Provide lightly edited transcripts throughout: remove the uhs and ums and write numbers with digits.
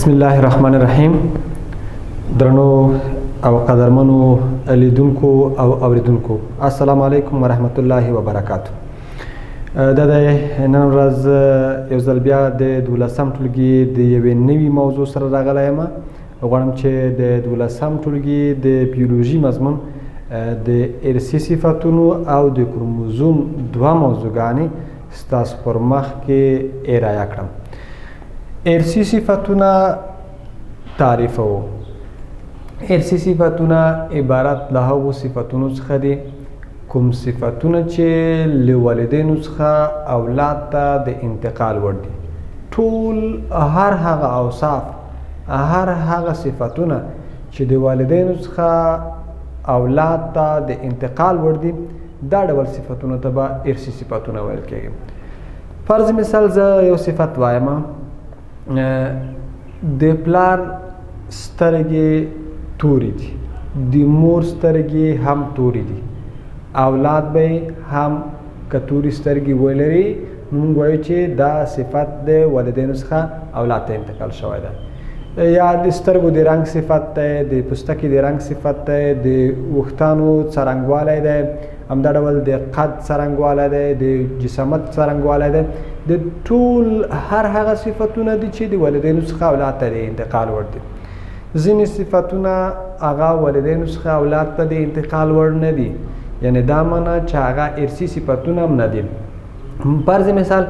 بسم الله الرحمن الرحیم. درنو او قدرمنو لیدونکو او اوریدونکو السلام علیکم ورحمت الله وبرکاتہ. دا د نن ورځ یو ځل بیا د 12م ټولګي د یوې نوې موضوع سره راغلی یم. غواړم چې د 12م ټولګي د بیولوژي مضمون د ارثي صفتونو او د کروموزوم دوه موضوعګانې ستاسو پر مخ کې ارایه کړم. ارثي صفتونه تعریفو. ارثي صفتونه عبارت له هغو صفتونو څخه دي کوم صفتونه چې له والدینو څخه اولاد ته د انتقال وړ دي. ټول هر هغه اوصاف، هر هغه صفتونه چې د والدینو څخه اولاد ته د انتقال وړ دي، دا ډول صفتونو ته به ارثي صفتونه ویل کېږي. فرض مثال زه یو صفت وایم، د پلار سترګې تورې دي، د مور سترګې هم تورې دي، اولاد به هم که تورې سترګې ولري موږ وایو چې دا صفت د والدینو څخه اولاد ته انتقال شوی ده. یا د سترګو د رنګ صفت دی، د پوستکي د رنګ صفت دی، د ویښتانو څرنګوالی دی، همدا ډول د قد څرنګوالی دی، د جسامت څرنګوالی دی. د ټول هر هغه صفتونه دي چې د والدینو څخه اولاد ته د انتقال وړ دي. ځینې صفتونه هغه والدینو څخه اولاد ته د انتقال وړ نه دي، یعنې دا معنی چې هغه ارثي صفتونه هم نه دي. فرض مثال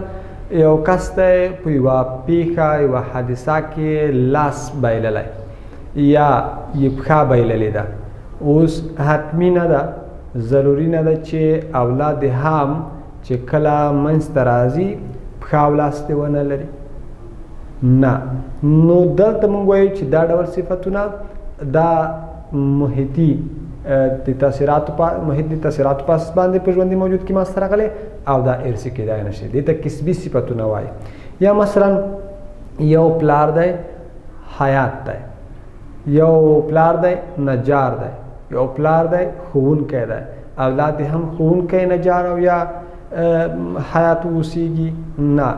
یو کس دی په یوه پیښه، یوه حادثه کې لاس بایللی یا یې پښه بایللې ده. اوس حتمي نه ده، ضروري نه ده چې اولاد هم چې کله منځته راځي پښه او لاس دې ونه لري، نه. نو دلته موږ وایو چې دا ډول صفتونه دا محیطي د تاثیراتو په اساس باندې په ژوندي موجود کې منځته راغلی او دا ارثي کېدای نه شي. دې ته کسبي صفتونه وایي. یا مثلا یو پلار دی حیات دی، یو پلار دی نجار دی، یو پلار دی ښوونکی دی، اولاد هم ښوونکی، نجار او یا حیات اوسیږي. نه،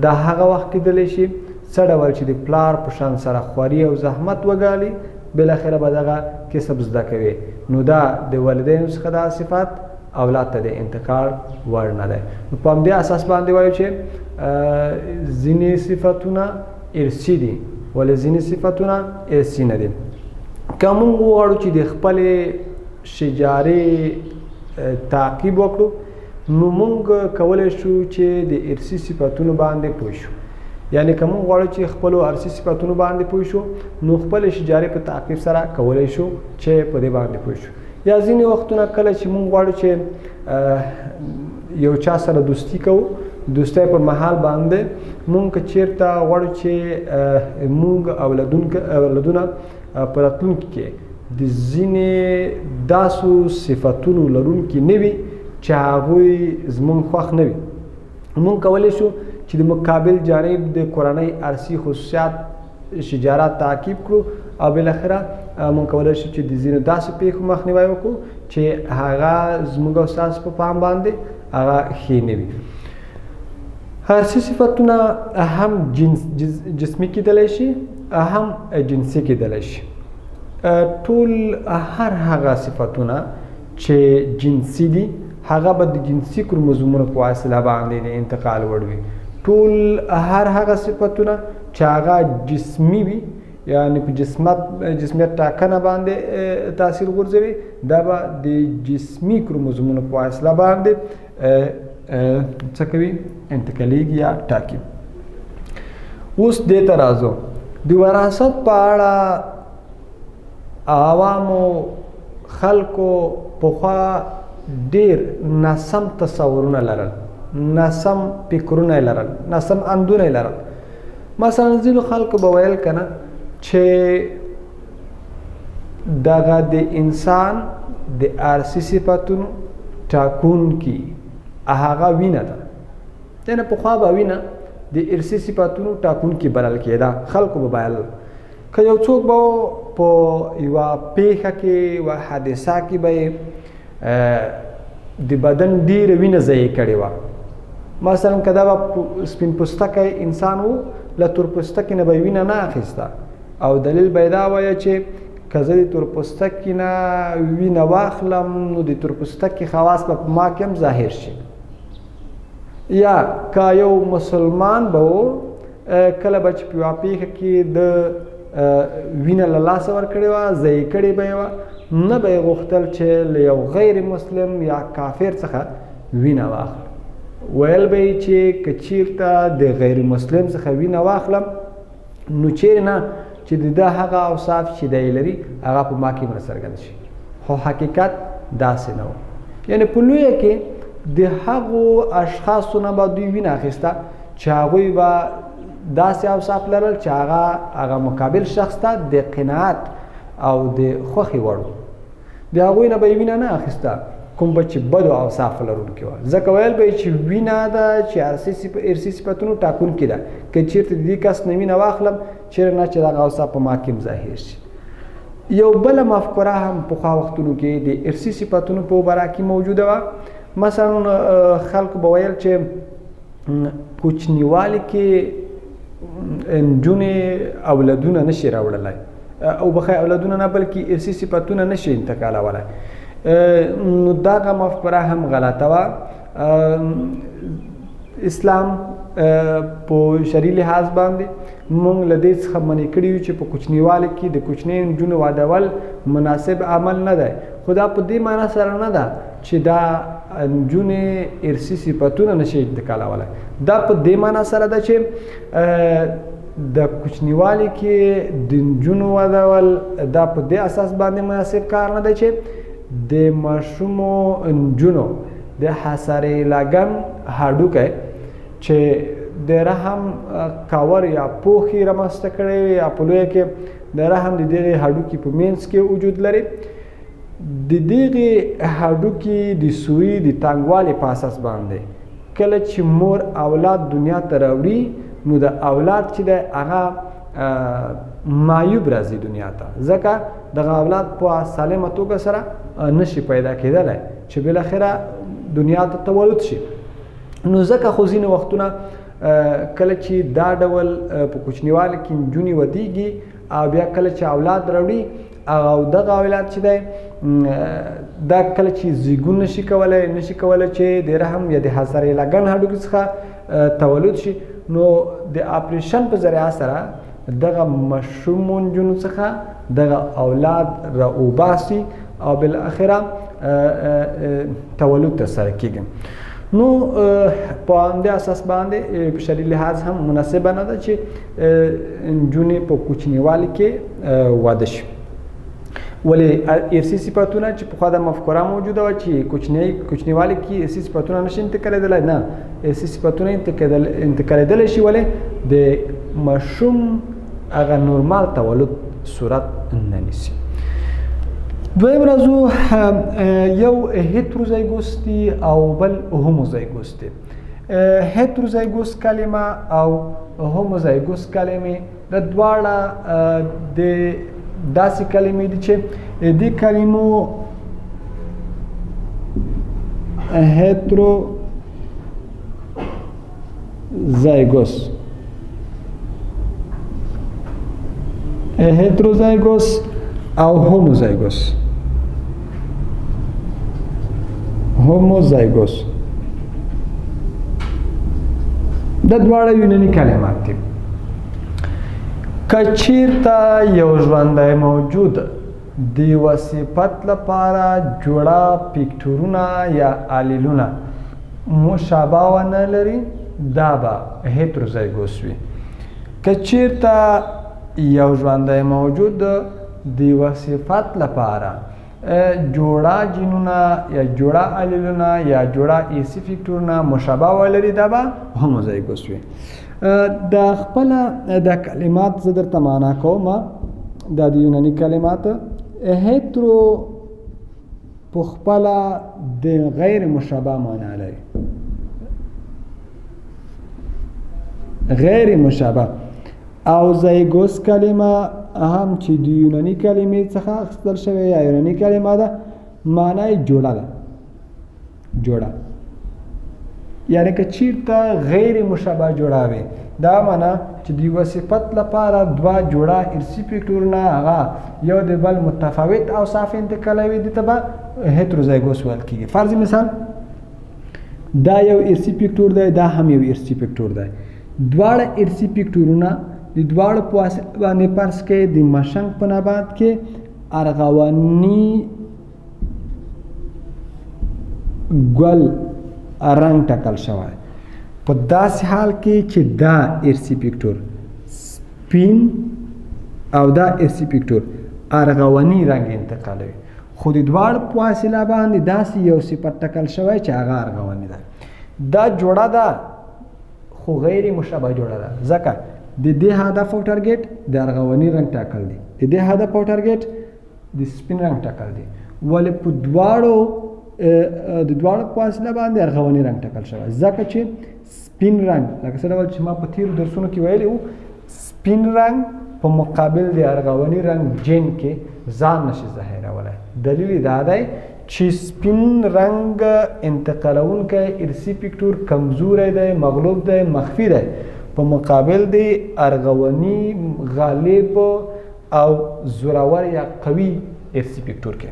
دا هغه وخت کېدلی شي څه ډول چې د پلار په شان سره خواري او زحمت وګالي، بالاخره به دغه کسب زده کوي. نو دا د والدینو څخه دا صفت اولاد ته د انتقال وړ نه دی. نو په همدې اساس باندې وایو چې ځینې صفتونه ارثي دي ولې ځینې صفتونه ارثي نه دي. که موږ وغواړو چې د خپلې شجارې تعقیب وکړو، نو موږ کولی شو چې د ارثي صفتونو باندې پوه شو. یعنې که موږ غواړو چې خپلو ارثي صفتونو باندې پوه شو، نو خپلې شجارې په تعقیب سره کولی شو چې په دې باندې پوه شو. یا ځینې وختونه کله چې موږ غواړو چې یو چا سره دوستي کوو، دوستۍ پر مهال باندې موږ که چېرته غواړو چې موږ اولادونه په راتلونکي کې د ځینې داسو صفتونو لرونکي نه وي چې هغوی زموږ خوښ نه وي، موږ کولی شو چې د مقابل جانب د کورنۍ ارثي خصوصیات شجارات تعقیب کړو او بالاخره موږ کولی شو چې د ځینو داسې پیښو مخنیوی وکړو چې هغه زموږ او ستاسو په پام باندې هغه ښې نه وي. ارثي صفتونه هم جسمي کېدلی شي، هم جنسي کېدلی شي. ټول هر هغه صفتونه چې جنسي دي هغه به د جنسي کروموزومونو په واسطه باندې د انتقال وړ وي. ټول هر هغه صفتونه چې هغه جسمي وي، یعنې په جسمیت ټاکنه باندې تاثیر غورځوي، دا به د جسمي کروموزومونو په واسطه باندې څه کوي؟ انتقالیږي یا ټاکي. اوس دې ته راځو. د وراثت په اړه عوامو خلکو پخوا ډېر ناسم تصورونه لرل، ناسم فکرونه یې لرل، ناسم اندونه یې لرل. مثلا ځینو خلکو به ویل که نه چې دغه د انسان د ارثي صفتونو ټاکونکي هغه وینه ده. یعنې پخوا به وینه د ارثي صفتونو ټاکونکي بلل کېده، خلکو به بایلل. که یو څوک به په یوه پیښه کې، یوه حادثه کې به د بدن ډېره وینه ضایع کړې وه، مثلا که دا به سپین پوستکی انسان و، له تورپوستکي نه به وینه نه اخیسته او دلیل به یې دا وایه چې که زه د تورپوستکي نه وینه واخلم نو د تورپوستکي خواص به په ما کې هم ظاهر شي. یا که یو مسلمان به و کله به چې په یوه پیښه کې د وینه له لاسه ورکړې وه ضایع کړې به یې وه نه به یې غوښتل چې له یو غیر مسلم یا کافر څخه وینه واخلي. ویل به یې چې که چېرته د غیر مسلم څخه وینه واخلم نو چیرې نه چې د ده هغه اوصاف چې دی لري هغه په ما کې هم راڅرګند شي. خو حقیقت داسې نه و. یعنې په لویه کې د هغو اشخاصو نه به دوی وینه اخیسته چې هغوی به داسې اوصاف لرل چې هغه مقابل شخص ته د قناعت او د خوښې وړ و. د هغوی نه به یې وینه نه اخیسته کوم به چې بدو اوصاف لرونکي وه. ځکه ویل به یې چې وینه ده چې ارثي صفتونو ټاکونکې ده. که چېرته د دې کس نه وینه واخلم چېرې نه چې دغه اوصاف په ما کې هم ظاهر شي. یو بله مفکوره هم پخوا وختونو کې د ارثي صفتونو په باره کې موجوده وه. مثلا خلکو به ویل چې کوچنیوالي کې نجونې اولادونه نشي راوړلی او بخیر اولادونه نه بلکې ارثي صفتونه نشي انتقالولی. نو دغه مفکوره هم غلطه وه. اسلام په شرعي لحاظ باندې موږ له دې څخه منع کړي یو چې په کوچنیوالي کې د کوچنۍ نجونو وادول مناسب عمل نه دی. خو دا په دې معنا سره نه ده چې دا نجونې ارثي صفتونه نشي انتقالولی. دا په دې معنا سره ده چې د کوچنیوالي کې د نجونو وادول دا په دې اساس باندې مناسب کار نه دی چې د ماشومو نجونو د حسارې لګن هډوکی چې د رحم کاور یا پوښې رامنځته کړی وي یا په لویه کې د رحم د دغې هډوکي په منځ کې وجود لري د دغې هډوکي د سوري د تنګوالي په اساس باندې کله چې مور اولاد دنیا ته راوړي نو د اولاد چې دی هغه معیوب راځي دنیا ته. ځکه دغه اولاد په سالمه توګه سره نشي پیدا کېدلی چې بالاخره دنیا ته تولد شي. نو ځکه خو ځینې وختونه کله چې دا ډول په کوچنیوالي کې نجونې ودیږي او بیا کله چې اولاد راوړي او دغه اولاد چې دی دا کله چې زیږون نشي کولی چې د رحم یا د حسارې لګن هډوکي څخه تولد شي نو د اپریشن په ذریعه سره دغه مشومو نجونو څخه دغه اولاد راوباسي او بالاخره تولد ترسره کیږي. نو په همدې اساس باندې په شرعي لحاظ هم مناسبه نه ده چې نجونې په کوچنیوالي کې واده شي. ولې ارثي صفتونه چې پخوا د مفکوره موجوده وه چې کوچنیوالي کې ارثي صفتونه نشي انتقالېدلی، نه ارثي صفتونه انتقالېدلی شي ولې د ماشوم هغه نورمال تولد صورت نه نیسي. دویم راځو یو هیتروزایګوس دی او بل هوموزایګوس دی. هیتروزایګوس کلمه او هوموزایګوس کلمې د دواړه د داسې کلمې دي چې دې کلمو هیتروزایګوس او هوموزایګوس د دواړه یوناني کلمات دي. که چیرته یو ژوندی موجود د یوه صفت لپاره جوړه پیکټورونه یا الیلونه مشابه ونه لري دا به هیتروزایګوس وي. که چیرته یو ژوندی موجود د یوه صفت لپاره جوړه جینونه یا جوړه الیلونه یا جوړه ایسی فیکټورونه مشابه ولري دا به هوموزایګوس وي. د خپله د کلمات زه درته معنا کوم. دا د یوناني کلمات هیترو په خپله د غیر مشابه معنا لري، غیر مشابه. او زایګوس کلمه هم چې د یوناني کلمې څخه اخیستل شوې یا یوناني کلمه ده، معنا یې جوړه ده، جوړه. یعنی که چیرته غیر مشابه جوړه وي دا معنا چې د یوه صفت لپاره دوه جوړه ارثي فکټورونه هغه یو د بل متفاوت اوصاف انتقالوي دې ته به هیتروزایګوس ویل کېږي. فرض مثال دا یو ارثي فکټور دی دا هم یو ارثي فکټور دی دواړه ارثي فکټورونه د دواړو په واسطه باندې فرض کړئ د مشنګ په نبات کې ارغواني ګل رنګ ټاکل شوی په داسې حال کې چې دا ارثي فکټور سپین او دا ارثي فکټور ارغواني رنګ انتقالوي خو د دواړو په واسطه باندې داسې یو صفت ټاکل شوی چې هغه ارغواني ده. دا جوړه ده خو غیر مشابه جوړه ده ځکه د دې هدف او ټارګټ د ارغواني رنګ ټاکل دی د دې هدف او ټارګټ د سپین رنګ ټاکل دی ولې په د دواړو په واسطه باندې ارغواني رنګ ټاکل شوی ځکه چې سپین رنګ لکه څه ډول چې ما په تیرو درسونو کې ویلي وو سپین رنګ په مقابل د ارغواني رنګ جین کې ځان نشي ظاهرولی. دلیل دا دی چې سپین رنګ انتقالونکی ارثي فکټور کمزوری دی مغلوب دی مخفي دی په مقابل د ارغواني غالب او زورور یا قوي ارثي فکټور کې.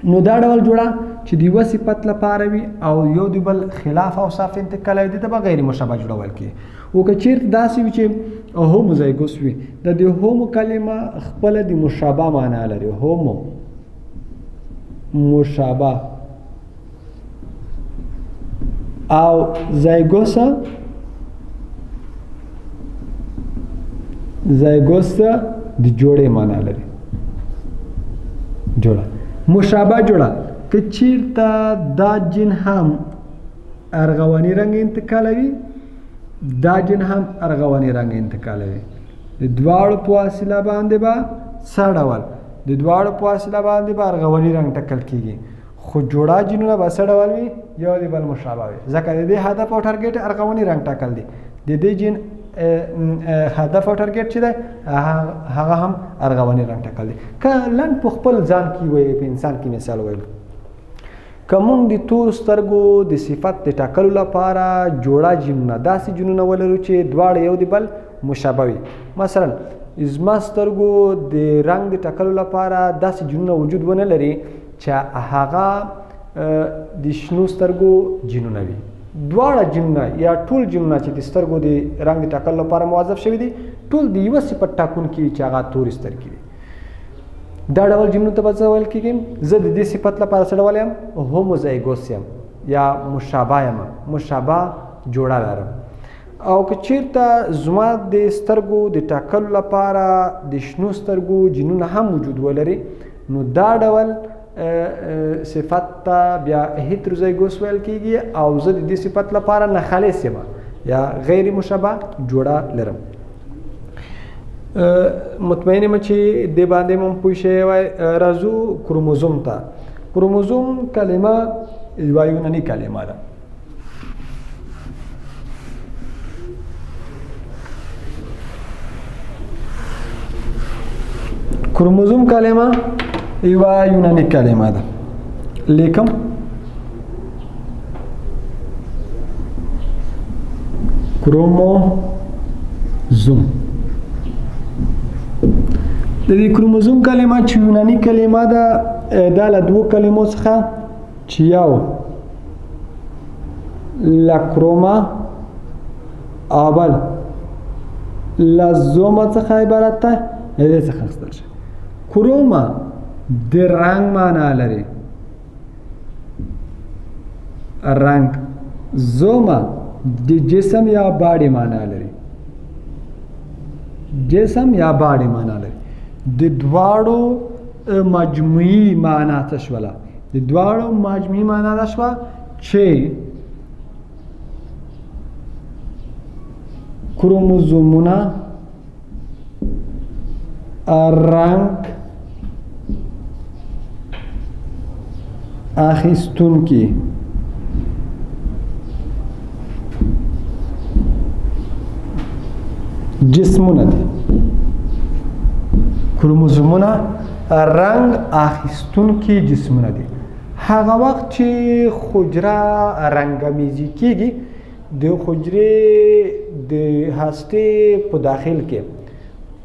نو دا ډول جوړه چې د یوه صفت لپاره وي او یو د بل خلاف اوصاف انتقالوي دې ته به غیر مشابه جوړه ویل کېږي. او که چېرته داسې وي چې هوموزایګوس وي د دې هومو کلمه خپله د مشابه معنا لري هومو مشابه او زایګوس د جوړې معنا لري جوړه مشابه جوړه که چیرته دا جن هم ارغواني رنګ انتقالوي دا جن هم ارغواني رنګ انتقالوي د دواړو په واسطه باندې به څه ډول د دواړو په واسطه باندې به ارغواني رنګ ټاکل کېږي خو جوړه جنونه به څه ډول وي یو د بل مشابه وي ځکه د دې هدف او ټارګټ ارغواني رنګ ټاکل دی د دې جن هدف او ټارګټ چې دی هغه هم ارغواني رنګ ټاکل دی. که لنډ په خپل ځان کې وایي په انسان کې مثال وایو که موږ د تورو سترګو د صفت د ټاکلو لپاره جوړه جنونه داسې جنونه ولرو چې دواړه یو د بل مشابه وي مثلا زما سترګو د رنګ د ټاکلو لپاره داسې جنونه وجود ونه لري چې هغه د شنو سترګو جنونه وي دواړه جنونه یا ټول جنونه چې د سترګو د رنګ د ټاکلو لپاره موظف شوي دي ټول د یوه صفت ټاکونکي چې هغه تورې سترګې وي. دا ډول جنونو ته به څه ویل کېږي زه د دې صفت لپاره څه ډول یم هوموزایګوس یم یا مشابه یم مشابه جوړه لرم. او که چیرته زما د سترګو د ټاکلو لپاره د شنو سترګو جنونه هم وجود ولري نو دا ډول صفت ته بیا هیتروزایګوس ویل کېږي او زه د دې صفت لپاره ناخالص یم یا غیر مشابه جوړه لرم. مطمئن یم چې دې باندې مو پوه شوي وای. راځو کروموزوم ته. کروموزوم کلمه یوه یوناني کلمه ده کروموزوم کلمه یوه یوناني کلمه ده لیکم کروموزوم د دې کروموزوم کلمه چې یوناني کلمه ده دا له دوو کلمو څخه چې یو لاکروما او بل لازوما څخه عبارت ده د دې څخه اخیستل شوی. کروما د رنګ معنا لري رنګ زوما د جسم یا باډي معنا لري جسم یا باډي معنا لري د دواړو مجموعي معنا څه شوله د دواړو مجموعي معنا دا شوه چې کروموزومونه رنګ اخیستونکي جسمونه دي کروموزومونه رنګ اخیستونکي جسمونه دي هغه وخت چې حجره رنګامیزي کېږي د حجرې د هستې په داخل کې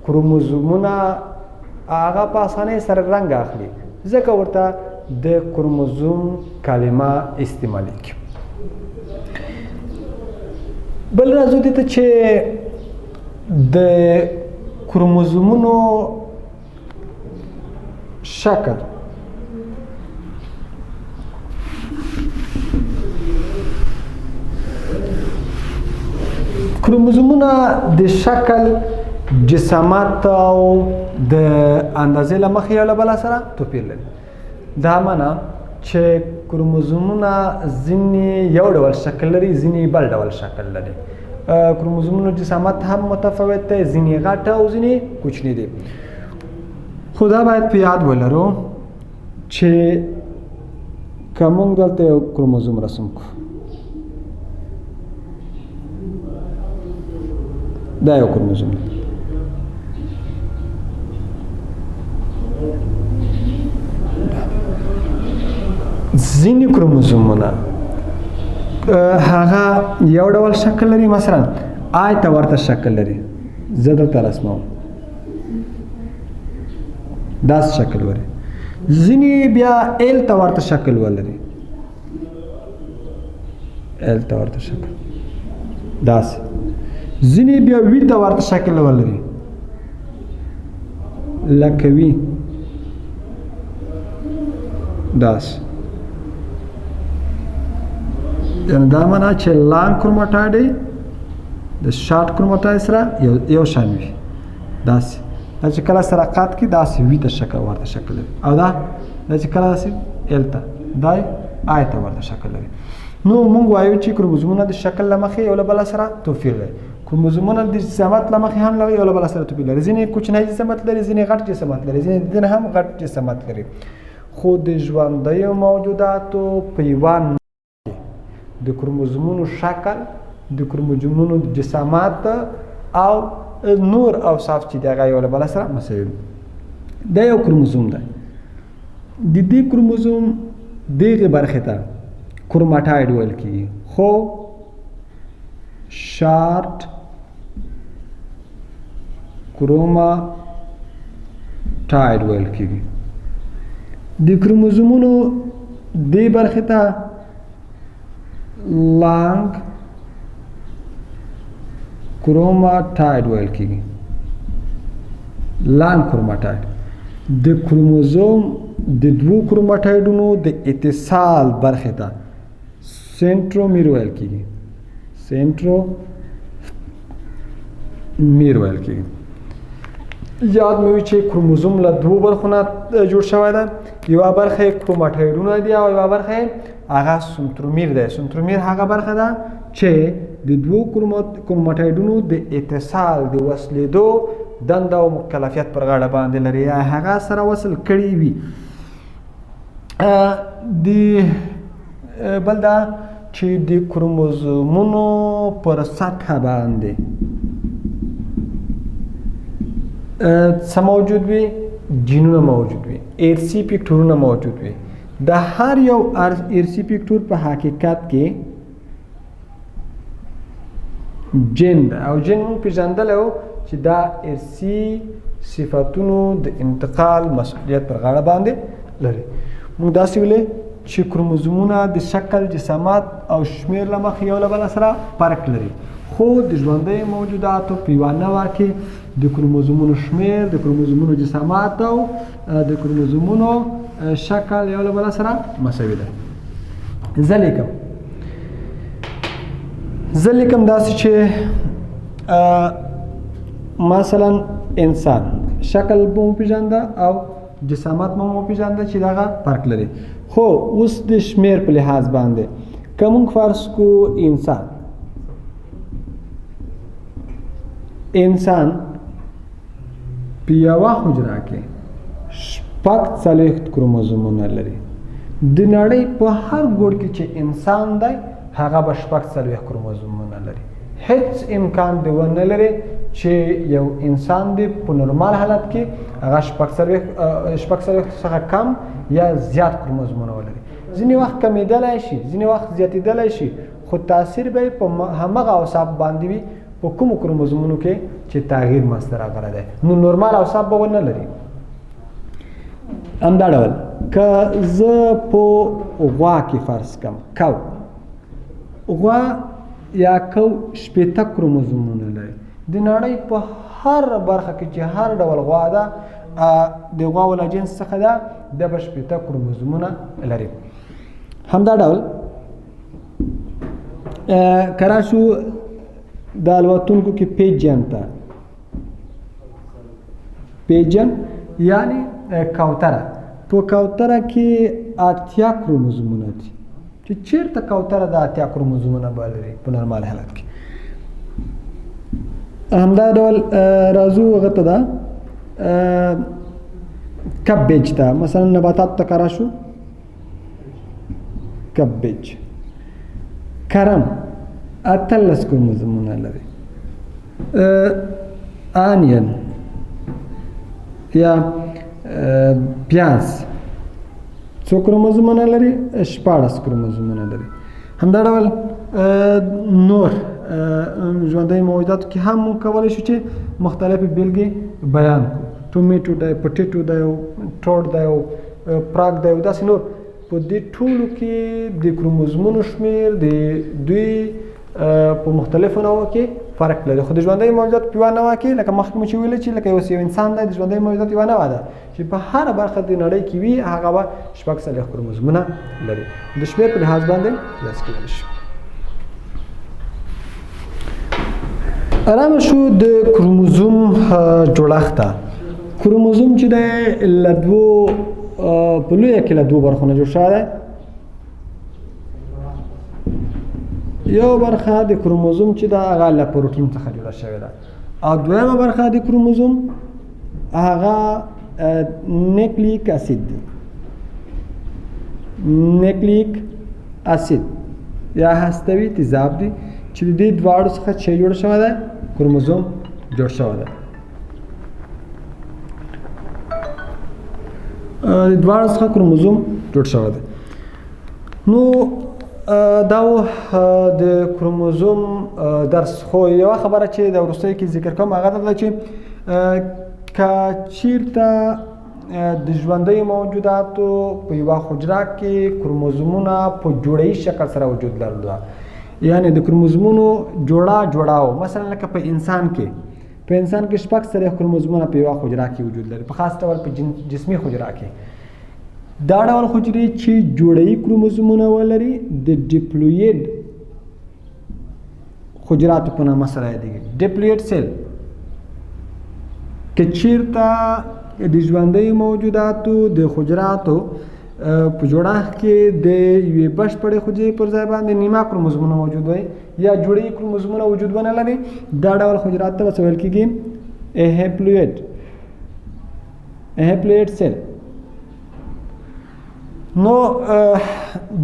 کروموزومونه هغه په اسانۍ سره رنګ اخلي ځکه ورته د کروموزوم کلمه استعمالیږي. بل راځو دې ته چې د کروموزومونو شکل کروموزومونه د شکل جسامت او د اندازې له مخې یو له بل سره توپیر لري. دا معنا چې کروموزومونه ځینې یو ډول شکل لري ځینې بل ډول شکل لري. کروموزومونو جسامت هم متفاوت دی ځینې غټ او ځینې کوچني دي. خو دا باید په یاد ولرو چې که موږ دلته یو کروموزوم رسم کړو دا یو کروموزوم دی ځینې کروموزومونه هغه یو ډول شکل لري مثلا آی ته ورته شکل لري زه دلته رسموم داس شکل ولري ځینې بیا ایل ته ورته شکل ولري ایل ته ورته شکل داسې ځینې بیا وی ته ورته شکل ولري لکه وی داسې یعنی دا معنا چې لانګ کروماټاید د شارټ کروماټاید سره یو شان وي داسې دا چې کله سره قات کې داسې وي ته شکل ورته شکل لري او دا چې کله داسې ایل ته دا آی ته ورته شکل لري. نو موږ وایو چې کروموزومونه د شکل له مخې یو له بل سره توپیر لري. کروموزومونه د جسامت له مخې هم یو له بل سره توپیر لري. ځینې کوچنی جسامت لري ځینې غټ جسامت لري ځینې د هم غټ جسامت لري. خو د ژوندیو موجوداتو په یوه د کروموزومونو شکل د کروموزومونو جسامت او نور اوصاف چې دغه یو له بل سره مساوي دي. دا یو کروموزوم دی. د دې کروموزوم دغه برخه ته کروماټاید ویل کیږي خو شارټ کروماټاید ویل کیږي. د کروموزومونو دې برخه ته لانګ کروماټاید ویل کیږي. لانګ کروماټاید د کروموزوم د دوو کروماټایډونو د اتصال برخه ته سنټرومیر ویل کیږي. سنټرومیر ویل کیږي. یاد مې وي چې کروموزوم له دوو برخو نه جوړ شوی دی. یوه برخه کروماټایډونه دي او یوه برخه هغه سنترومیر دی. سنترومیر هغه برخه ده چې د دوو کروماټایډونو د اتصال د وصلېدو دنده او مکلفیت پر غاړه باندې لري یا هغه سره وصل کړي وي. د بل دا چې د کروموزومونو پر سطحه باندې څه موجود وي؟ جینونه موجود وي، ارثي فیکټورونه موجود وي. د هر یو ارثي فیکټور په حقیقت کې جین ده او جین موږ پېژندلی و چې دا ارثي صفتونو د انتقال مسؤلیت پر غاړه باندې لري. موږ داسې ویلې چې کروموزومونه د شکل جسامت او شمېر له مخې یو له بل سره فرق لري خو د ژوندیو موجوداتو په یوه نوعه کې د کروموزومونو شمېر د کروموزومونو جسامت او د کروموزومونو شکل یو له بل سره مساوي ده. زه لیکم داسې چې مثلا انسان شکل به مو پېژانده او جسامت به مو پېژانده چې دغه فرق لري. خو اوس د شمېر په لحاظ باندې که موږ فرض کړو انسان په یوه حجره کې شپږ څلوېښت کروموزومونه لري. د نړۍ په هر ګوټ کې چې انسان دی هغه به شپږ څلوېښت کروموزومونه لري. هیڅ امکان دی ونه لري چې یو انسان دی په نورمال حالت کې هغه شپږ څلوېښت څخه کم یا زیات کروموزومونه ولري. ځینې وخت کمیدلی شي، ځینې وخت زیاتېدلی شي، خو تاثیر به یې په همغه اوصاف باندې وي په کومو کروموزومونو کې چې تغییر منځته راغلی دی، نو نورمال اوصاف به ونه لري. همدا ډول که زه په غوا کې فرض کړم کو، غوا یا کو 80 کروموزومونه لري. د نړۍ په هر برخه کې چې هر ډول غوا ده د غوا ولا جنس څخه ده، د به 80 کروموزومونه لري. همدا ډول که راشو د الوتونکو کې پیجن ته، پیجن یعنی کوتره، په کوتره کې 80 کروموزومونه دي چې چیرته کوتره د 80 کروموزومونه به لري په نورمال حالت کې. همدا ډول راځو هغه ته ده کبیج ته، مثلا نباتات ته که راشو کبیج، کرم 18 کروموزومونه لري. آنین یا پیاز څو کروموزومونه لري؟ 14 کروموزومونه لري. همدا ډول نور ژوندۍ موجوداتو کې هم موږ کولی شو چې مختلفې بیلګې بیان کړو. ټومیټو دی، پټیټو دی، ټوټ دی، پراګ دی، داسې نور. په دې ټولو کې د کروموزومونو شمیر د دوی په مختلفو نوعو کې فرق لري، خو د ژوندۍ موجوداتو په یوه نوع کې لکه مخکې مو چې ویلې چې لکه یو انسان دی، د ژوندۍ موجوداتو یوه نوع ده چې په هره برخه د نړۍ کې وي، هغه به 46 کروموزومونه لري. د شمیر په لحاظ باندې قیاس کېدلی شي. رامه شو د کروموزوم جوړښت ته. کروموزوم چې دی له دوو په لویه کې له دوو برخو نه جوړ شوی دی. یو برخه د کروموزوم چې ده هغه له پروټین څخه جوړه شوې ده، او دویمه برخه د کروموزوم هغه نیکلیک اسید دی. نیکلیک اسید یا هستوي تیزاب دی چې د دې دواړو څخه چې جوړ شوی دی؟ کروموزوم جوړ شوی دی. د دواړو څخه کروموزوم جوړ شوی دی. نو دا د کروموزوم درس. خو یوه خبره چې د وروستیو کې ذکر کوم هغه دا ده چې که چیرته د ژوندیو موجوداتو په یوه حجره کې کروموزومونه په جوړهیي شکل سره وجود لرلو، یعنې د کروموزومونو جوړاو، مثلا لکه په انسان کې 6 کروموزومونه په یوه حجره کې وجود لري، په خاص ډول په جسمي حجره کې. دا ډول حجرې چې جوړهیي کروموزومونه ولري د ډیپلویډ حجراتو په نامه سره یادېږي. ډیپلویډ سیل که چیرته د ژوندیو موجوداتو د حجراتو په جوړښت کې د یوې بشپړې حجرې پر ځای باندې نیمه کروموزومونه موجود وي یا جوړهیي کروموزومونه وجود ونه لري، دا ډول حجرات ته څه ویل کېږي؟ هیپلویډ سیل. نو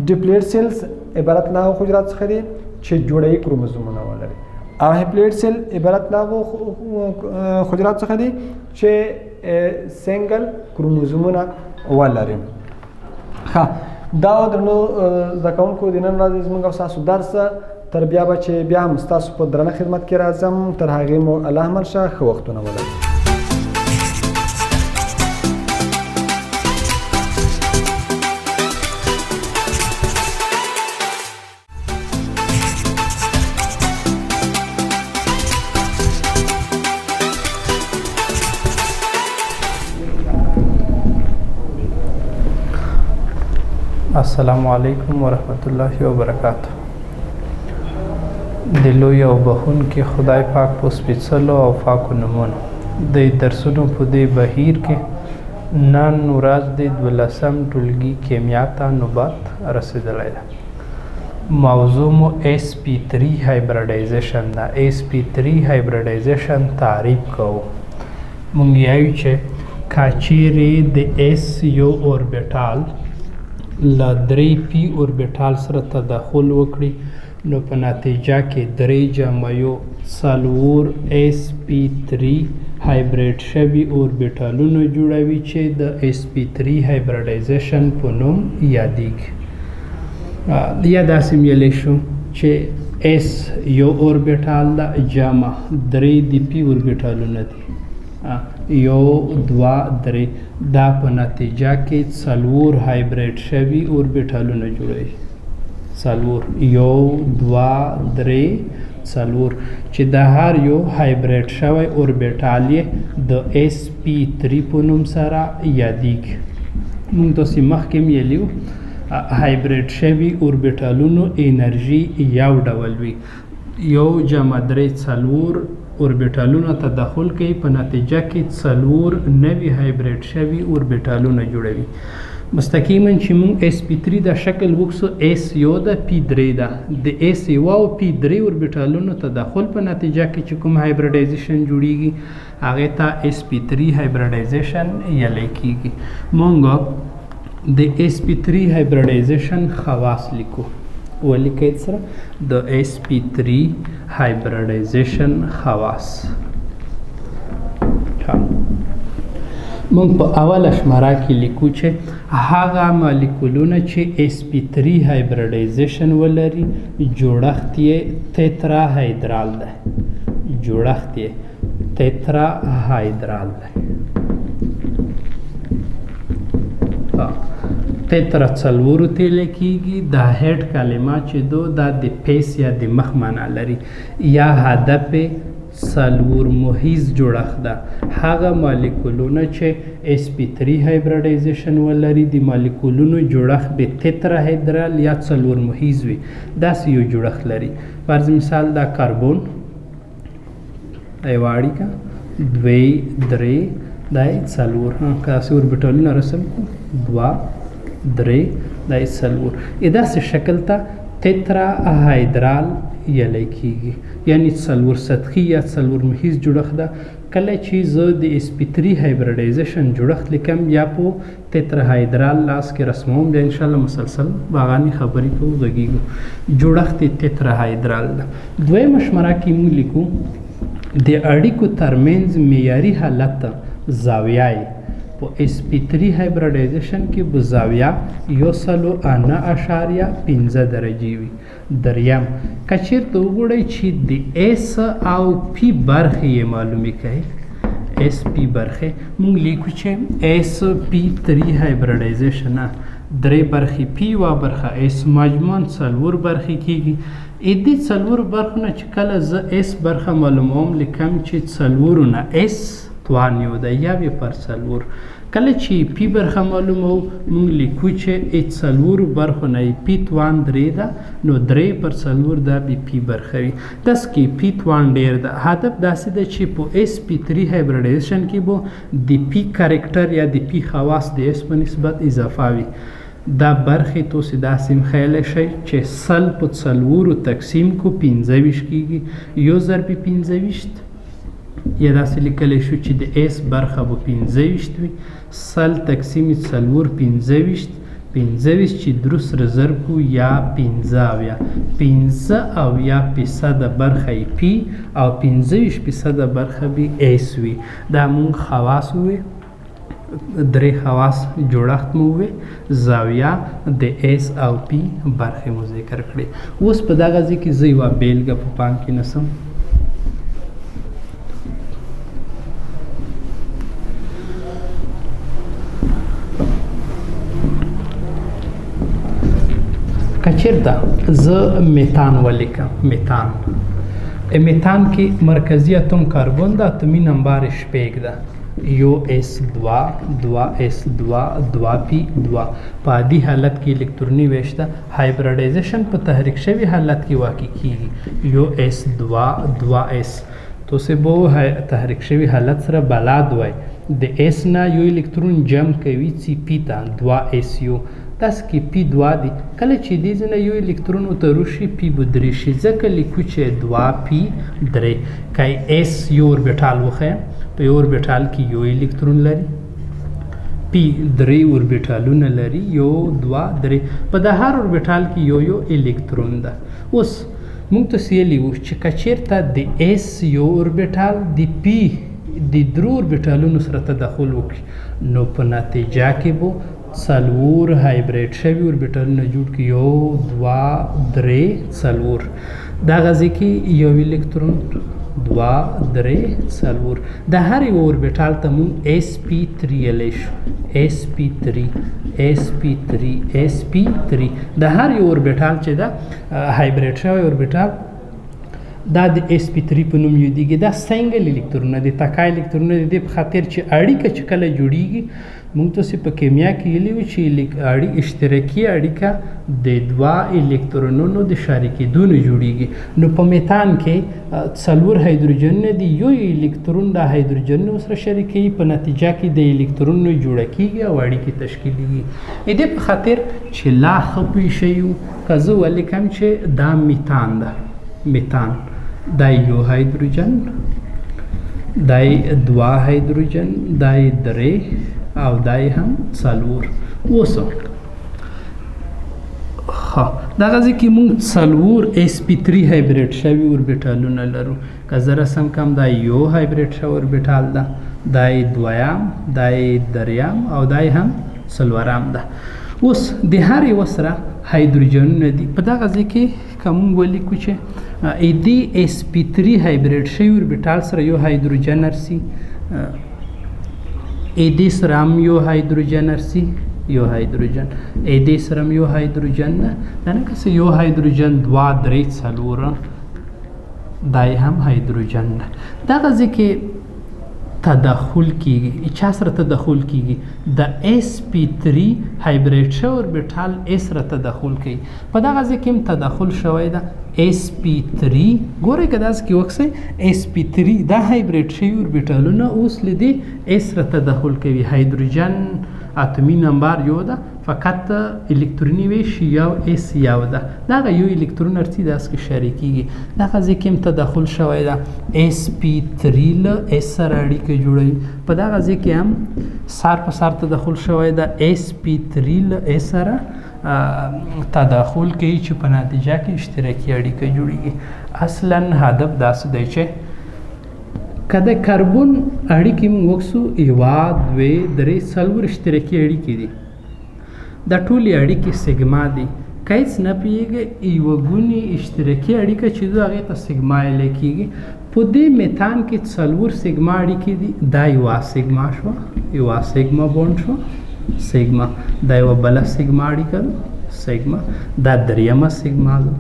ډیپلویډ سیلز عبارت له هغو حجرات څخه دي چې جوړهیي کروموزومونه ولري، او هیپلویډ سیل عبارت له هغو حجرات څخه دي چې سنګل کروموزومونه ولري. ښه، دا درنو زده کوونکو د نن ورځې زموږ او ستاسو درس تر بیا به چې بیا هم ستاسو په درنه خدمت کې راځم، تر هغې مو الله امان شه، ښه وختونه ولرئ. السلام علیکم ورحمت الله وبرکاته. د لوی او بخښونکي خدای پاک په سپېڅلو او پاکو نومونو د درسونو په دې بهیر کې نن ورځ د 12م ټولګي کیمیا ته نوبت رسېدلی ده. موضوع مو sp3 هایبریډایزیشن ده. sp3 هایبریډایزیشن تعریف کوو. مونږ یایو چې که چیرې د s یو اوربیټال له 3p اوربیټال سره تداخل وکړي نو په نتیجه کې 3 جمع یو 4 sp3 هایبریډ شوي اوربیټالونه جوړوي چې د sp3 هایبریډایزیشن په نوم یادیږي. یا داسې ویلی شو چې اس یو اوربیټال ده جمع درې د پی اوربیټالونه دي یو دوه درې دا په نتیجه کې څلور هایبریډ شوي اوربیټالونه جوړوي څلور یو دوه درې څلور چې د هر یو هایبریډ شوی اوربیټال یې د اس پی 3 په نوم سره یادیږي موږ تاسې مخکې ویلي وو هایبریډ شوي اوربیټالونو انرژي یو ډول وي یو جمع درې څلور اوربیټالونه تداخل کوي په نتیجه کې څلور نوي هایبریډ شوي اوربیټالونه جوړوي مستقیما چې موږ اس پی 3 دا شکل وکسو اس یو د پی 3 ده د اس یو او پی 3 اوربیټالونو تداخل په نتیجه کې چې کوم هایبریډایزیشن جوړیږي هغه ته اس پی 3 هایبریډایزیشن ویلی کیږي موږ د اس پی 3 هایبریډایزیشن خواص لیکو ولیکئ سره د اس پی 3 هایبریډایزیشن خواص موږ په اوله شماره کې لیکو چې هغه مالیکولونه چې اس پی 3 هایبریډایزیشن ولري جوړښت یې تترا هایدرال ده جوړښت یې تترا هایدرال ده تترا څلورو ته لیکيږي دا هډ کلمه چې دو دا د پیس یا د مخ معنا لري یا هدف څلور محیز جوړښت ده هغه مالیکولونه چې اس پی 3 هایبریډایزیشن ولري د مالیکولونو جوړښت به تترا هایدرال یا څلور محیز وي داسې یو جوړښت لري فرض مثال دا کاربون یوه اړیکه دوی درې دا څلور کاسې اوربیټالونه رسم کړو دوه درې دا څلور داسې شکل ته تترا هایدرال ویلی کیږي یعنی څلور سطحي یا څلور محیز جوړښت ده کله چې زه د اس پی 3 هایبریډایزیشن جوړښت لیکم یا په تترا هایدرال لاس کې رسموم بیا انشاءالله مسلسل باغانې خبرې کوو غږیږو جوړښت تترا هایدرال ده دویمه شماره کې موږ لیکو د اړیکو ترمنځ معیاري حالت زاویه په اس پی 3 هایبریډایزیشن کې به زاویه یو سلو انا اشاریه 15 درجې وي دریم که چیرته وګورئ چې د اس او پی برخې یې معلومې کوي اس پی برخې موږ لیکو چې اس پی 3 هایبریډایزیشن درې برخې پی یوه برخه اس مجموعاً څلور برخې کیږي دې څلور برخو نه چې کله زه اس برخه معلوموم لیکم چې څلورو نه اس توان یو ده یا بیا پر څلور کله چې پی برخه معلومو موږ لیکو چې څلورو برخو نه پی توان درې ده نو درې پر څلور دا بیا پی برخه وي داسې کې پی توان ډېر ده هدف داسې ده چې په اس پی 3 هایبریډایزیشن کې به د پی کریکټر یا د پی خواص د اس په نسبت اضافه وي دا برخې تاسې داسې خیالی شئ چې سل په څلورو تقسیم کو 15 کیږي یو ضرب 15 یا داسې لیکلی شو چې د اس برخه به 15 وي سل تقسیم څلور 15 چې درو سره ضرب کو یا 15% برخه پی او 15% برخه به اس وي دا مونږ خواص وي درې خواص جوړښت مو وي زاویه د اس او پی برخې مو ذکر کړې اوس په دغه ځای کې زه یوه بیلګه په پام کې نسم کچیرته زه میتان ولیکم میتان کې مرکزی اتم کاربن ده اتمی نمبر شپږ ده یو اس 2 اس 2 پی 2 په عادي حالت کې الکتروني ویش ده هایبریډایزیشن په تحریک شوي حالت کې واقع کیږي یو اس 2 اس تو سه بو تحریک شوي حالت سره بلاد وای د اس نه یو الکترون جمع کوي سی پی ته 2 اس یو تاسو کې پی 2 دی کله چې دې ځنه یو الکترون وتروشي پی به درې شي ځکه لیکو چې 2 پی 3 کای اس یو اوربیټال وخه په یو اوربیټال کې یو الکترون لري پی 3 اوربیټالونه لري یو 2 3 په د هر اوربیټال کې یو الکترون ده اوس موږ ته ویلي وو چې کچیرته د اس یو اوربیټال د پی د درو اوربیټالونو سره تداخل وکړي نو په نتیجه کې به څلور هایبریډ شوي اوربیټالونه جوړ کړي، 1 2 3 4. دغه ځای کې یو الکترون 2 3 4. د هر یو اوربیټال ته مونږ sp3 ویلی شو، sp3 sp3 sp3. د هر یو اوربیټال چې دا هایبریډ شوی اوربیټال دا د sp3 په نوم یادیږي. دا سنګل الکترونونه دي، تکا الکترونونه دي، په خاطر چې اړیکه چې کله جوړیږي موږ تاسې په کیمیا کې ویلي وو چې اشتراکي اړیکه د 2 الکترونونو د شریکېدو نه جوړیږي. نو په میتان کې 4 هایدروجنونه دي، یو الکترون د هایدروجنونو سره شریکوي، په نتیجه کې د الکترونونو جوړه کیږي او اړیکې تشکیلیږي. دې په خاطر چې لا ښه پوه شئ که زه ولیکم چې دا میتان ده، میتان دا یو هایدروجن، دا 2 هایدروجن، دا 3 او دای هم 4. اوس دغه ځای کې موږ 4 sp3 هایبریډ شوي اوربیټالونه لرو. که زه رسم کم دا یو هایبریډ شوی اوربیټال ده، دای 2م، دای 3م او دای هم 4م ده. اوس د هر یو سره هایدروجنونه دي. په دغه ځای کې که موږ ولیکو چې د sp3 هایبریډ شوي اوربیټال سره یو هایدروجن ارسي، دې سره هم یو هایدروجن ارسي، یو هایدروجن، دې سره هم یو هایدروجن ده، یعنې که څه یو هایدروجن 2 3 4 دای هم هایدروجن ده. دغه ځای کې تداخل کیږي. چا سره تداخل کیږي؟ د sp3 هایبریډ شوی اوربیټال سره تداخل کوي. په دغه ځای کې هم تداخل شوی ده sp3. ګورئ که داسې کې وکسئ sp3 دا هایبریډ شوي اوربیټالونه اوس له دې سره تداخل کوي. هایدروجن اتومي نمبر یو ده، فقط الکتروني ویش یو اس یو ده. دغه یو الکترون ارتي داس کې شریکیږي. دغه ځای کې هم تداخل شوی ده، sp3 له s سره اړیکه جوړوي. په دغه ځای کې هم سر په سر تداخل شوی ده، sp3 له s سره تداخل کوي چې په نتیجه کې اشتراکي اړیکه جوړیږي. اصلا هدف داسې دی چې که د کاربن اړیکې موږ وکسو 1 2 3 4 اشتراکي اړیکې دي، دا ټولې اړیکې سیګما دي. که هېڅ نه پوهېږئ یوه ګونې اشتراکي اړیکه چې ده هغې ته سیګما ویلی کېږي. په دې میتان کې 4 سیګما اړیکې دي. دا یوه سیګما شوه، یوه سیګما بونډ شوه، سیګما. دا یوه بله سیګما اړیکه ده، سیګما. دا 3مه سیګما ده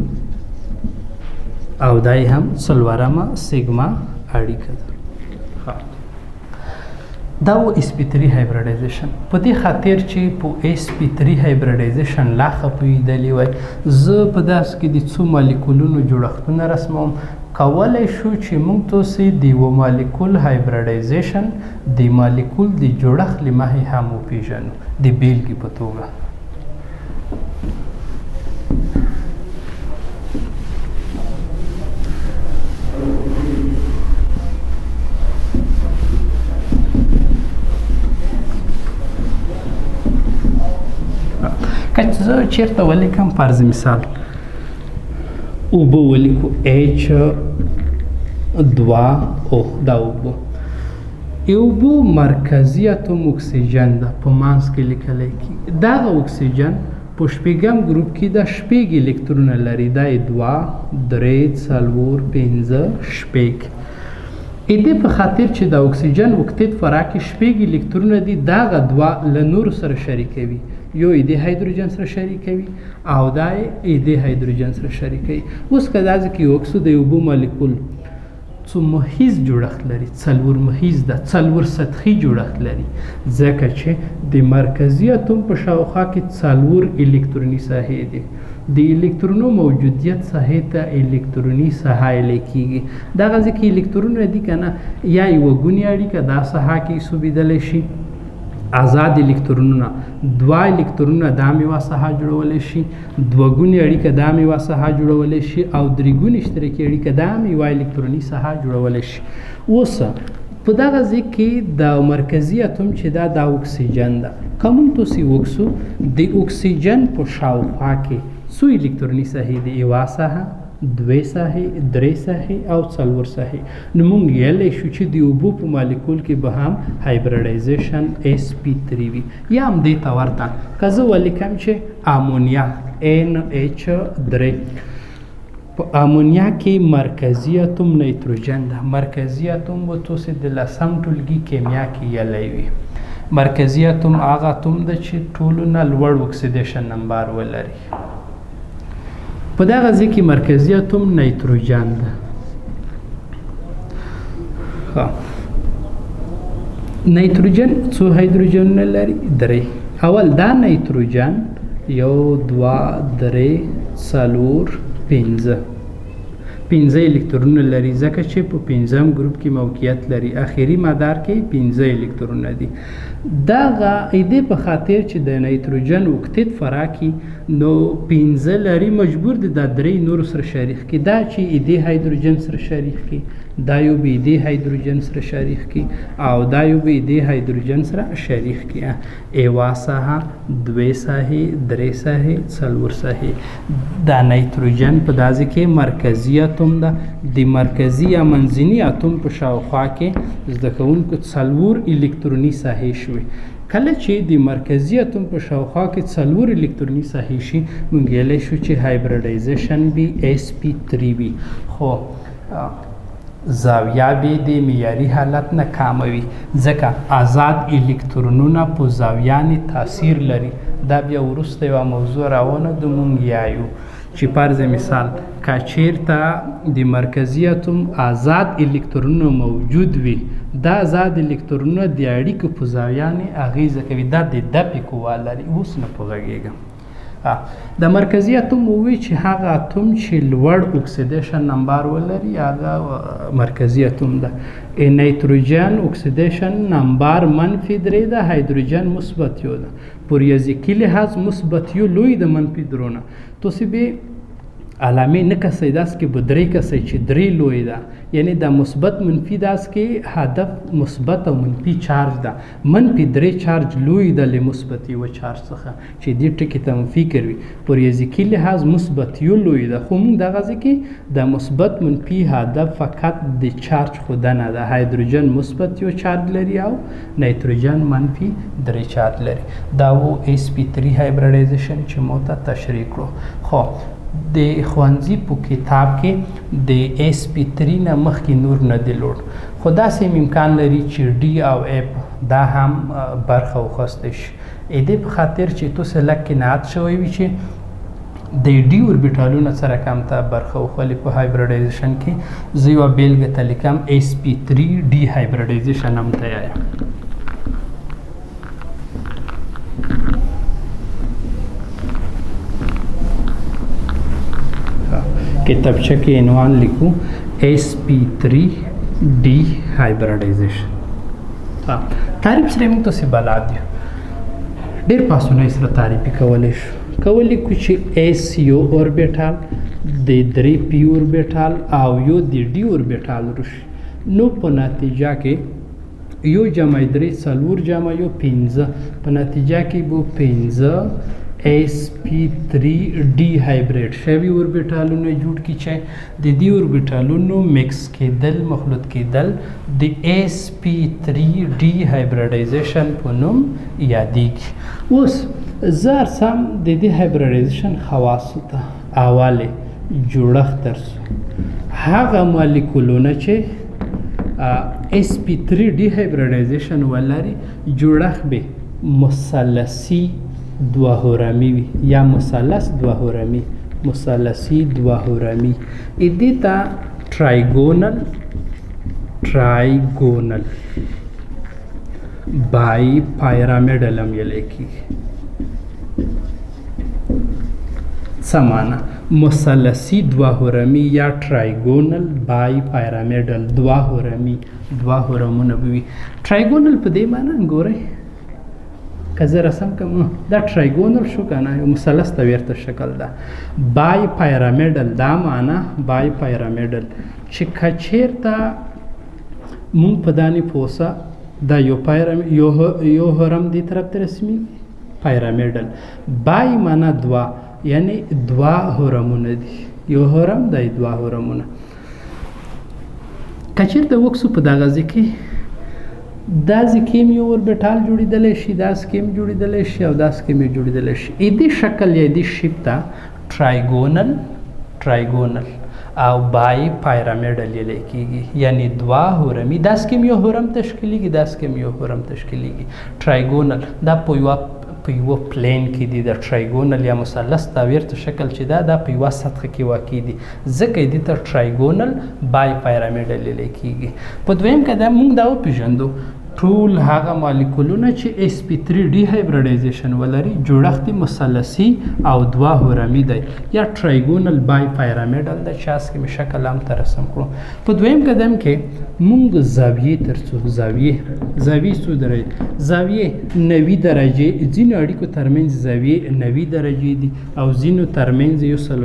او دا یې هم 4مه سیګما اړیکه ده. دا و sp3 هایبریډایزیشن. په دې خاطر چې په sp3 هایبریډایزیشن لا ښه پوهېدلی وای، زه په داسې کې د څو مالیکولونو جوړښتونه رسموم. کولی شو چې موږ تاسې د یوه مالیکول هایبریډایزیشن د مالیکول د جوړښت له مخې هم وپېژنو د بیلګې په توګه. که زه چېرته ولیکم فرض مثال اوبه ولیکو H2O، دا اوبه. اوبه مرکزي اتوم اکسیجن ده، په منځ کې لیکلی کېږي. دغه اکسیجن په شپږم ګروپ کې دا شپږ الکترونه لري. دا 2 3 4 5 شپږ. دې په خاطر چې د اکسیجن وکتیت فرع کې شپږ الکترونه دي، دغه 2 له نورو سره شریکوي. یو دې هایدروجن سره شریکوي او دا دې هایدروجن سره شریکوي. اوس که داسې کې وکسو د یو اوبو مالیکول څو محیز جوړښت لري، 4 محیز ده، 4 سطحي جوړښت لري، ځکه چې د مرکزي اتوم په شاوخوا کې 4 الکتروني ساحې دي. د الکترونو موجودیت ساحې ته الکتروني ساحه ویلی کېږي. دغه ځای کې الکترونونه دي که نه، یا یوه ګونې اړیکه دا ساحه کې ایسوبېدلی شي. آزاد الکترونونه 2 الکترونونه دا هم یوه ساحه جوړولی شي، 2 ګونې اړیکه دا هم یوه ساحه جوړولی شي، او 3 ګونې اشتراکي اړیکه دا هم یوه الکتروني ساحه جوړولی شي. اوس په دغه ځای کې د مرکزي اتوم چې دا اکسیجن ده، که موږ تاسې وکسو د اکسیجن په شاوخوا کې څو الکتروني ساحې دي؟ یوه ساحه، 2 ساحې 3 ساحې او 4 ساحې. نو موږ ویلی شو چې د اوبو په مالیکول کې به هم هایبریډایزیشن sp3 وي یا هم دې ته ورته که زه ولیکم چې امونیا NH3 په امونیا کې مرکزي اتوم نایتروجن ده. مرکزي اتوم به تاسې د 10م ټولګي کیمیا کې یلی وي. مرکزي اتوم هغه اتوم ده چې ټولو نه لوړ اکسیدیشن نمبر ولري. په دغه ځای کې مرکزي اتوم نایتروجن ده. نایتروجن څو هایدروجنونه لري؟ 3. اول دا نایتروجن 1 2 3 4 5 الکترونونه لري ځکه چې په 5م ګروپ کې موقعیت لري. اخري مدار کې 5 الکترونونه دي. دغه ایدې په خاطر چې د نایتروجن اوکتیت فراکي نو 5 لري مجبور دي دا 3 نور سره شریک کی. دا چې ایدې هایدروجن سره شریک کی، دا یو به ایدې هایدروجن سره شریک کی او دا یو به ایدې هایدروجن سره شریک کی. ایوا ساحه 2 ساحې 3 ساحې 4 ساحې. دا نایتروجن په دازې کې مرکزي اتوم ده. د مرکزي یا منځني اتوم په شاوخوا کې زده کوونکو 4 الکتروني ساحې شوي. کله چې د مرکزي اتوم په شاوخوا کې 4 الکتروني ساحې شي موږ ویلی شو چې هایبریډایزیشن به sp3 وي. خو زاویه به د معیاري حالت نه کمه وي ځکه آزاد الکترونونه په زاویه تاثیر لري. دا بیا وروسته یوه موضوع راونه د مونږ یایو چې فرض مثال که چیرته د مرکزي اتوم آزاد الکترونونه موجود وي دا آزاد الکترونونه د اړیکو په زاویه اغیزه کوي. دا د دفع قوه لري. اوس نه پوهیږم د مرکزي اتوم ووی چې هغه اتوم چې لوړ اکسیدیشن نمبر ولري هغه مرکزي اتوم ده. نایتروجن اکسیدیشن نمبر -3 ده، هایدروجن مثبت 1 ده. په ریاضیکي لحاظ مثبت 1 لوی د -2 نه. تاسې به علامې نه کسئ داس کې به 3 کسئ چې 3 لوی ده، یعنی د مثبت منفي داس کې هدف مثبت او منفي چارج ده. -3 چارج لوی ده له مثبت 1 چارج څخه چې دې ټکي ته فکر وي. په ریاضیکي لحاظ مثبت 1 لوی ده خو موږ دغه ځای کې د مثبت منفي هدف فقط د چارج خوده نه ده. هایدروجن مثبت 1 چارج لري او نایتروجن -3 چارج لري. دا و sp3 هایبریډایزیشن چې مو ته تشریح کړو. خو د ښوونځي په کتاب کې د sp3 نه مخکې نور نه دی لوړ، خو داسې امکان لري چې d او f دا هم برخه واخیستی شي. دې په خاطر چې تاسو لږ قناعت شوی وي چې د d اوربیټالونو سره کم ته برخه واخلي په هایبریډایزیشن کې. زه یوه بیلګه ته لیکم sp3 d هایبریډایزیشن هم ته یایم. کتابچه کې عنوان لیکو sp3d هایبریډایزیشن. تعریف سره موږ تاسې بلد یو، ډېر پاسونه یې سره تعریفي کولی شو. کولی کو چې s یو اوربیټال د 3p اوربیټال او یو د d اوربیټال وشي. نو په نتیجه کې یو جمع 3 4 جمع یو 5 په نتیجه کې به 5 sp3d هایبریډ شوي اوربیټالونه جوړ کی چې د دې اوربیټالونو مکس کېدل مخلوط کېدل د sp3d هایبریډایزیشن په نوم یادېږي. اوس زه ارسم د دې هایبریډایزیشن خواصو ته اواله جوړښت درسو. هغه مالیکولونه چې sp3d هایبریډایزیشن ولري جوړښت به مثلثي دوهرمی وي یا مثلث دوهرمی، مثلثي دوهرمی. دې ته ټرایګونل بای پیرامډل هم ویلی کېږي. څه معنا؟ مثلثي دوهرمی یا ټرایګونل بای پیرامډل دوه هرمونه به وي. ټرایګونل په دې معنا ګورئ که زه رسم کوم دا ټرایګونل شو که نه، یو مثلث ته ورته شکل ده. بای پیرامډل دا معنا بای پیرامډل چې که چېرته مونږ په دانې پوسه دا یو هرم دې طرف ته رسمي پیرامډل. بای معنا دوه، یعنی دوه هرمونه دي، یو هرم دی دوه هرمونه. که چېرته وکسو په دغه ځای کې دا زکیم یو اوربیټال جوړېدلی شي، دا سکیم جوړېدلی شي او دا سکیم جوړېدلی شي. دې شکل یا دې شیپ ته ټرایګونل او بای پایرامیډل ویلی کېږي، یعنی دوه هرمي. دا سکیم یو هرم تشکیلیږي، دا سکیم یو هرم تشکیلیږي. ټرایګونل دا په یوه پلین کې دي. د ټرایګونل یا مثلث تعبیر ته شکل چې دا په یوه سطح کې واقع دي، ځکه دې ته ټرایګونل بای پایرامیډل ویلی کېږي. په دویم کې دا موږ دا وپېژندو ټول هغه مالیکولونه چې sp3 ډي هایبریډایزیشن ولري جوړښت مثلثي او دوه هرمي دی یا ټرایګونل بای پایرامیډل دی، چې هسې مې شکل هم ته رسم کړو. په دویم قدم کې موږ زاویې ترڅو زاویې څو درجې؟ زاویې 90 درجې. ځینو اړیکو ترمنځ زاویې 90 درجې دي او ځینو ترمنځ 100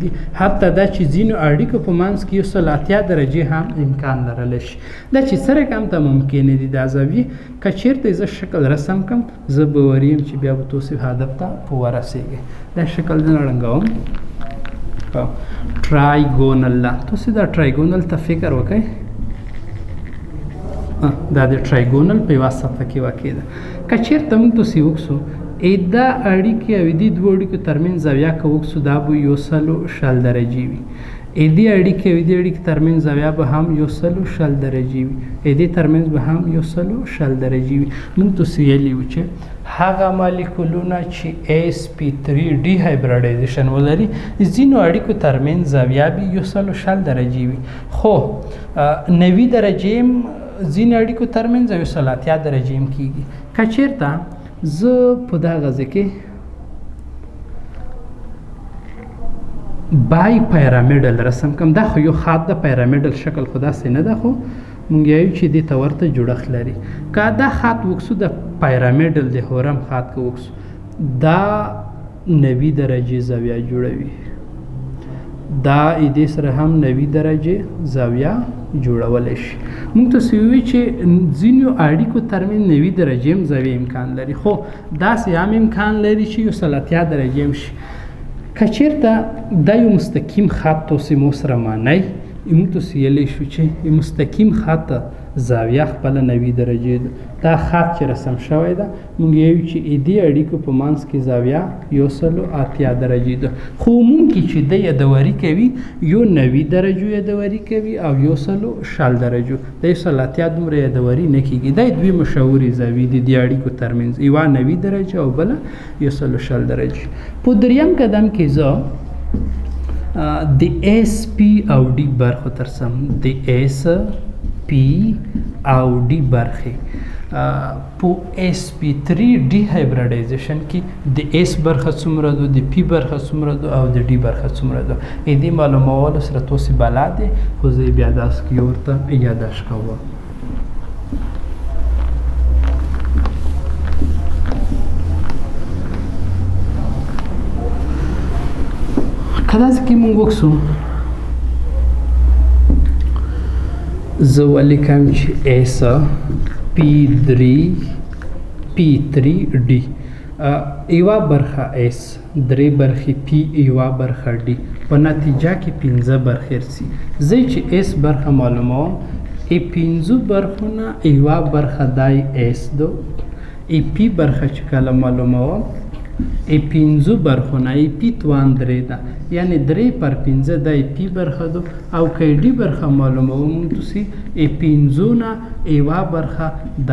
دي. حتی دا چې ځینو اړیکو په منځ کې 180 درجې هم امکان لرلی شي. دا چې سره کم ته ممکن دي دا زاویې. که چېرته زه شکل رسم کړم زه باوري یم چې بیا به تاسو هدف ته په ورسېږئ. دا شکل زه رنګوم ټرایګونل. تاسو دا ټرایګونل ته فکر وکړئ، دا د ټرایګونل په یوه سطحه کې واقع ده. که چېرته موږ تاسې وکړو دا اړیکې او دې دوه اړیکو ترمنځ زاویه که وکړو دا به 160 درجې وي. دې اړیکې او دې اړیکې ترمنځ زاویه به هم 160 درجې وي، دې ترمنځ به هم 160 درجې وي. موږ تاسې ویلي وو چې هغه مالیکولونه چې sp3 ډي هایبریډایزیشن ولري ځینو اړیکو ترمنځ زاویه به 160 درجې وي، خو 90 درجې ځینو اړیکو ترمنځ 180 درجې هم کېږي. که چېرته زه په دغه ځای کې بای پایرامیډل رسم کړم، دا خو یو خط د پیرامیډل شکل خو داسې نه ده، خو مونږ یایو چې دې ته ورته جوړښت لري. که دا خط وکسو د پیرامیډل د هرم خط که وکسو دا 90 درجې زاویه جوړوي، دا دې سره هم 90 درجې زاویه جوړولی شي. موږ تاسې ووایو چې ځینو اړیکو ترمنځ 90 درجې هم زاویې امکان لري، خو داسې هم امکان لري چې 180 درجې هم شي. که چېرته دا یو مستقیم خط تاسې مو سره معنی موږ تاسې ویلی شو چې مستقیم خط زاویه خپله 90 درجې ده. دا خط چې رسم شوی ده موږ ویو چې دې اړیکو په منځ کې زاویه 180 درجې ده، خو ممکن چې د یادوري کوي یو 90 درجو یادوري کوي او 160 درجو. د 180 دومره یادوري نه کېږي. دا دوی مشهورې زاویې دي د اړیکو ترمنځ، یوه 90 درجه او بله 160 درجې. په دریم قدم کې زه د sp او d برخو ترسم د sp او d برخې په sp3 ډي هایبریډایزیشن کې د s برخه څومره ده، د p برخه څومره ده او د d برخه څومره ده. دې معلومولو سره تاسې بلد یې، خو زه بیا داسې کې ورته یاداشت کوم. که داسې کې مونږ وکړو زه ولیکم چې P3D یوه برخه S، درې برخې P، یوه برخه D، په نتیجه کې 15 برخې رسي. زه چې S برخه معلوموم، 15 برخو نه یوه برخه دای S ده، P برخه چې کله معلوموم 15 برخو نه P توان 3 ده، یعنی 3 پر 15 د P برخه ده. او که D برخه معلوموم تاسې 15 نه یوه برخه د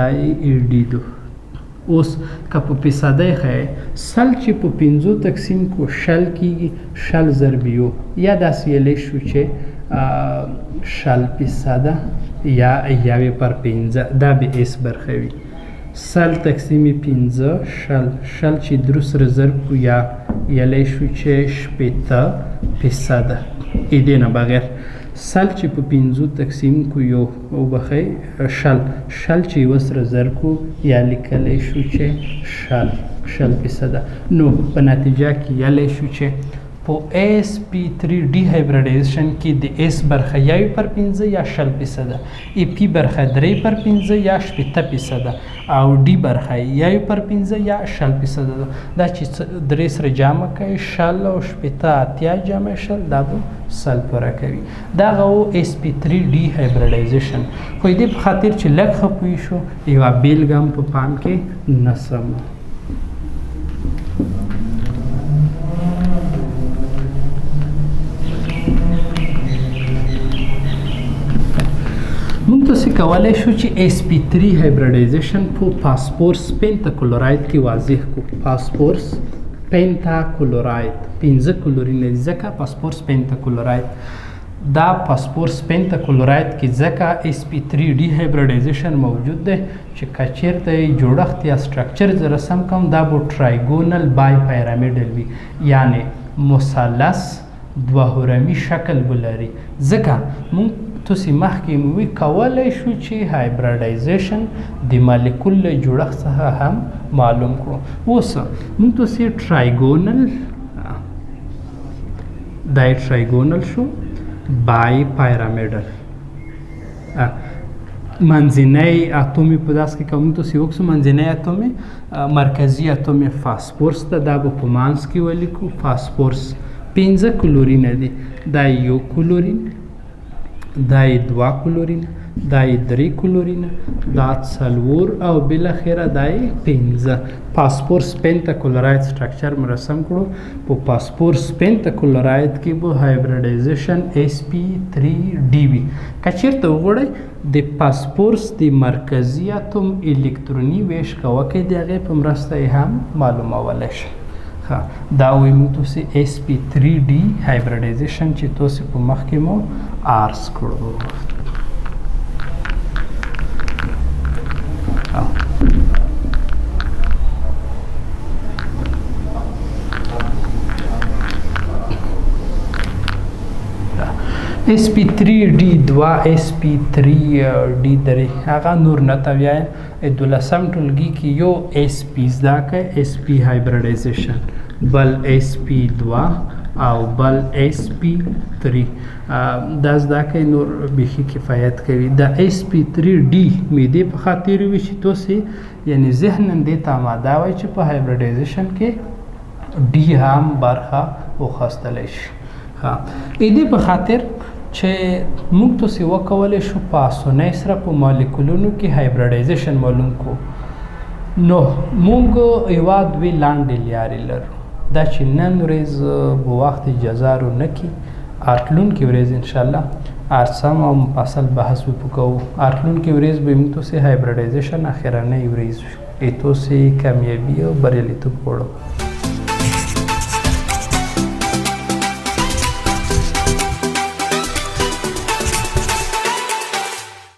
D ده. اوس که په فیصدۍ ښیې 100 چې په 15 تقسیم کو 100 کېږي، 100 ضرب یو، یا داسې ویلی شو چې 100% یا یوې پر 15 دا به S برخه وي. 100 تقسیم 15 100 چې درو سره ضرب کو یا ویلی شو چې 80%. دې نه بغیر 100 چې په 15 تقسیم کو یو وبخئ 100 چې یوه سره ضرب کو یا لیکلی شو چې 100%. نو په نتیجه کې ویلی شو چې په sp3 ډي هایبریډایزیشن کې د s برخه 1/5 یا 0% ap برخه 3/5 یا 0.5 او d برخه 1/5 یا 0% دا چې 3 سره جمع کوي 0 او 0.8 جمع 0 دا به 100 پوره کوي دا غو sp3 ډي هایبریډایزیشن خو دې په خاطر چې لږ خپوي شو یو بیلګه هم په پام کې نسم موږ تاسو کولای شو چې sp3 هایبریډایزیشن په فاسفورس پنټاکلوراید کې واضح کو فاسفورس پنټاکلوراید 15 کلورین لري ځکه فاسفورس پنټاکلوراید دا فاسفورس پنټاکلوراید کې ځکه sp3 ډي هایبریډایزیشن موجود دی چې کچیرته جوړښت یا سټرکچر زره سم کوم دا به ټرایګونل بای پیرامډل وي یعنی مثلث دوهرمي شکل ولري ځکه موږ تاسو مخکې موږ کولای شو چې هایبریډایزیشن د مالیکول له جوړښت څخه هم معلوم کړو اوس موږ تاسو ټرایګونل دای ټرایګونل شو بای پیرامډل منځنی اتومي په داس کې کوم تاسو وکړو منځنی اتومي مرکزی اتومي فاسفورس ته دا په مانس کې ولیکو فاسفورس 15 کلورین دي دا یو کلورین دا 2 کلورین دا 3 کلورین دا 4 او بل اخره دا 15 فاسفورس پنټاکلوراید سټرکچر مرسم کړو په فاسفورس پنټاکلوراید کې به هایبریډایزیشن sp3d وي کچیرته وګورئ د فاسفورس د مرکزی اتوم الکتروني ویش کوکه دغه په مرسته هم معلومولای شي دا وی موږ تاسو sp3d هایبریډایزیشن چې تاسو په مخ کې مو ارس کړو sp3d2 sp3d3 هغه نور نه تویای دولسم ټولګي کې یو sp زده کوي sp هایبریډایزیشن بل sp2 او بل sp3 دا زده کوي نور به کفایت کوي دا sp3d مې دې په خاطر وی چې تاسو یعنی ذهنن دې ته آماده وای چې په هایبریډایزیشن کې d هم برخه وخاستلی شي دې په خاطر چې موږ تاسو وکولای شو په اسانۍ سره په مالیکولونو کې هایبریډایزیشن معلوم کو نو موږ یو دوی لاندې لارې لرو دا چې نن ورځ په وخت اجازه رو نکي ارتلون کې ورځ ان شاء الله ارسم او مفصل بحث وکړو ارتلون کې ورځ به موږ تاسو هایبریډایزیشن اخرنۍ ورځ ایتو سي کامیابی او بریالیتوب وړو